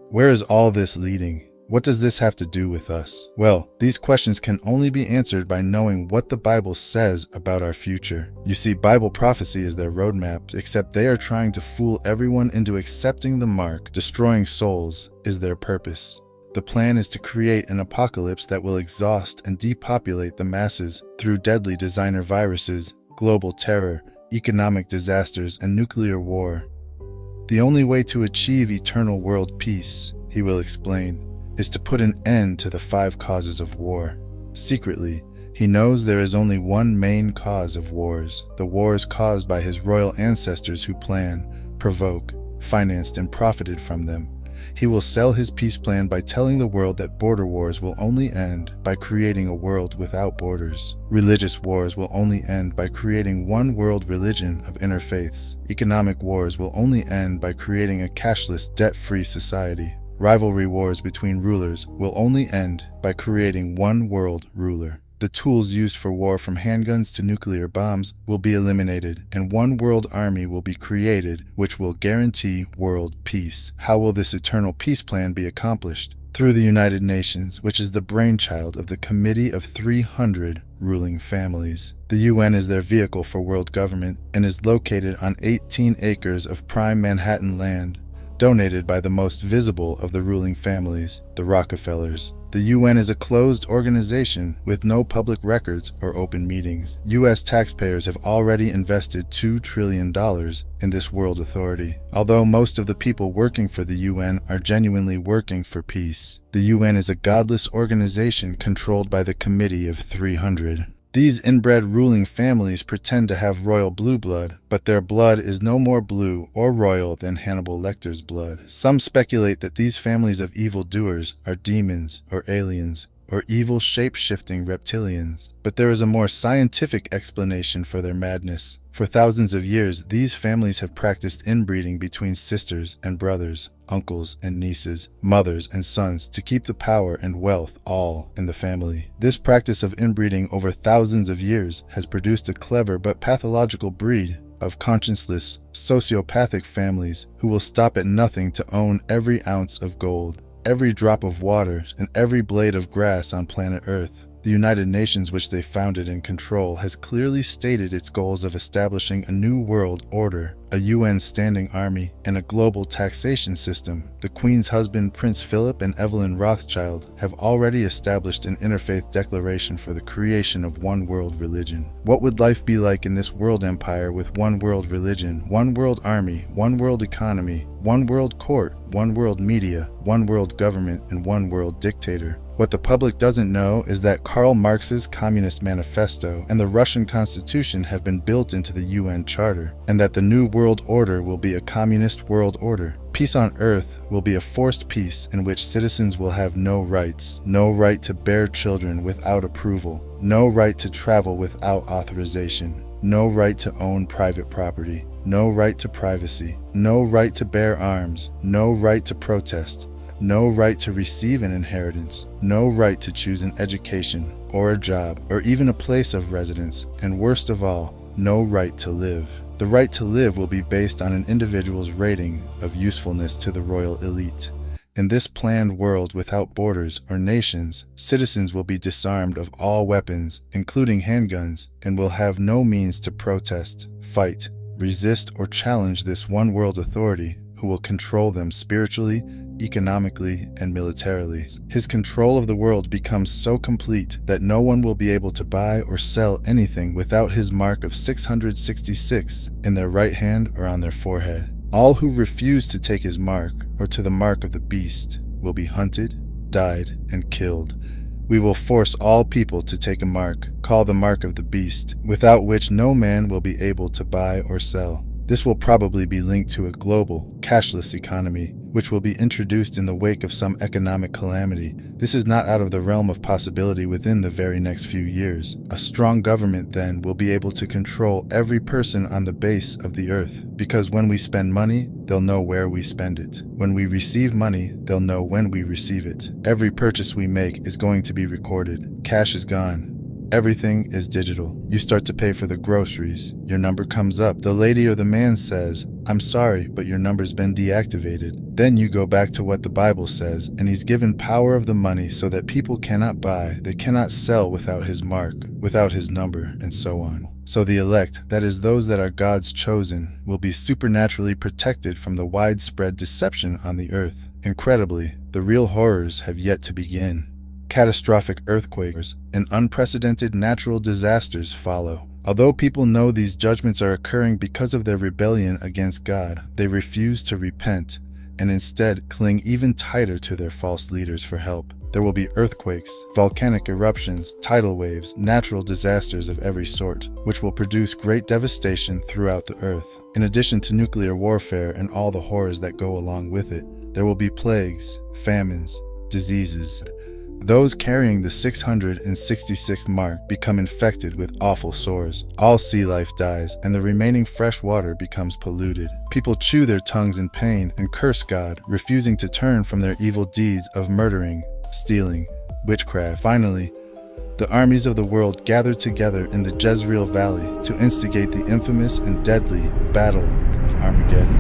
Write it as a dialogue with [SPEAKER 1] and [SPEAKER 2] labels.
[SPEAKER 1] Where is all this leading? What does this have to do with us? Well, these questions can only be answered by knowing what the Bible says about our future. You see, Bible prophecy is their roadmap, except they are trying to fool everyone into accepting the mark. Destroying souls is their purpose. The plan is to create an apocalypse that will exhaust and depopulate the masses through deadly designer viruses, global terror, economic disasters, and nuclear war. The only way to achieve eternal world peace, he will explain, is to put an end to the 5 causes of war. Secretly, he knows there is only one main cause of wars, the wars caused by his royal ancestors who plan, provoke, financed, and profited from them. He will sell his peace plan by telling the world that border wars will only end by creating a world without borders. Religious wars will only end by creating one world religion of interfaiths. Economic wars will only end by creating a cashless, debt-free society. Rivalry wars between rulers will only end by creating one world ruler. The tools used for war, from handguns to nuclear bombs, will be eliminated, and one world army will be created which will guarantee world peace. How will this eternal peace plan be accomplished? Through the United Nations, which is the brainchild of the Committee of 300 ruling families. The UN is their vehicle for world government and is located on 18 acres of prime Manhattan land, donated by the most visible of the ruling families, the Rockefellers. The UN is a closed organization with no public records or open meetings. US taxpayers have already invested $2 trillion in this world authority, although most of the people working for the UN are genuinely working for peace. The UN is a godless organization controlled by the Committee of 300. These inbred ruling families pretend to have royal blue blood, but their blood is no more blue or royal than Hannibal Lecter's blood. Some speculate that these families of evildoers are demons or aliens, or evil shape-shifting reptilians. But there is a more scientific explanation for their madness. For thousands of years, these families have practiced inbreeding between sisters and brothers, uncles and nieces, mothers and sons, to keep the power and wealth all in the family. This practice of inbreeding over thousands of years has produced a clever but pathological breed of conscienceless, sociopathic families who will stop at nothing to own every ounce of gold, every drop of water, and every blade of grass on planet Earth. The United Nations, which they founded and control, has clearly stated its goals of establishing a new world order, a UN standing army, and a global taxation system. The Queen's husband, Prince Philip, and Evelyn Rothschild have already established an interfaith declaration for the creation of one world religion. What would life be like in this world empire with one world religion, one world army, one world economy, one world court, one world media, one world government, and one world dictator? What the public doesn't know is that Karl Marx's Communist Manifesto and the Russian Constitution have been built into the UN Charter, and that the new world order will be a communist world order. Peace on Earth will be a forced peace in which citizens will have no rights, no right to bear children without approval, no right to travel without authorization, no right to own private property, no right to privacy, no right to bear arms, no right to protest, no right to receive an inheritance, no right to choose an education or a job or even a place of residence, and worst of all, no right to live. The right to live will be based on an individual's rating of usefulness to the royal elite. In this planned world without borders or nations, citizens will be disarmed of all weapons, including handguns, and will have no means to protest, fight, resist, or challenge this one world authority who will control them spiritually, economically, and militarily. His control of the world becomes so complete that no one will be able to buy or sell anything without his mark of 666 in their right hand or on their forehead. All who refuse to take his mark, or to the mark of the beast, will be hunted, died, and killed. We will force all people to take a mark, called the mark of the beast, without which no man will be able to buy or sell. This will probably be linked to a global, cashless economy, which will be introduced in the wake of some economic calamity. This is not out of the realm of possibility within the very next few years. A strong government, then, will be able to control every person on the base of the earth, because when we spend money, they'll know where we spend it. When we receive money, they'll know when we receive it. Every purchase we make is going to be recorded. Cash is gone. Everything is digital. You start to pay for the groceries. Your number comes up. The lady or the man says, "I'm sorry, but your number's been deactivated." Then you go back to what the Bible says, and he's given power of the money so that people cannot buy, they cannot sell without his mark, without his number, and so on. So the elect, that is those that are God's chosen, will be supernaturally protected from the widespread deception on the earth. Incredibly, the real horrors have yet to begin. Catastrophic earthquakes and unprecedented natural disasters follow. Although people know these judgments are occurring because of their rebellion against God, they refuse to repent and instead cling even tighter to their false leaders for help. There will be earthquakes, volcanic eruptions, tidal waves, natural disasters of every sort, which will produce great devastation throughout the earth. In addition to nuclear warfare and all the horrors that go along with it, there will be plagues, famines, diseases. Those carrying the 666th mark become infected with awful sores. All sea life dies, and the remaining fresh water becomes polluted. People chew their tongues in pain and curse God, refusing to turn from their evil deeds of murdering, stealing, witchcraft. Finally, the armies of the world gather together in the Jezreel Valley to instigate the infamous and deadly Battle of Armageddon.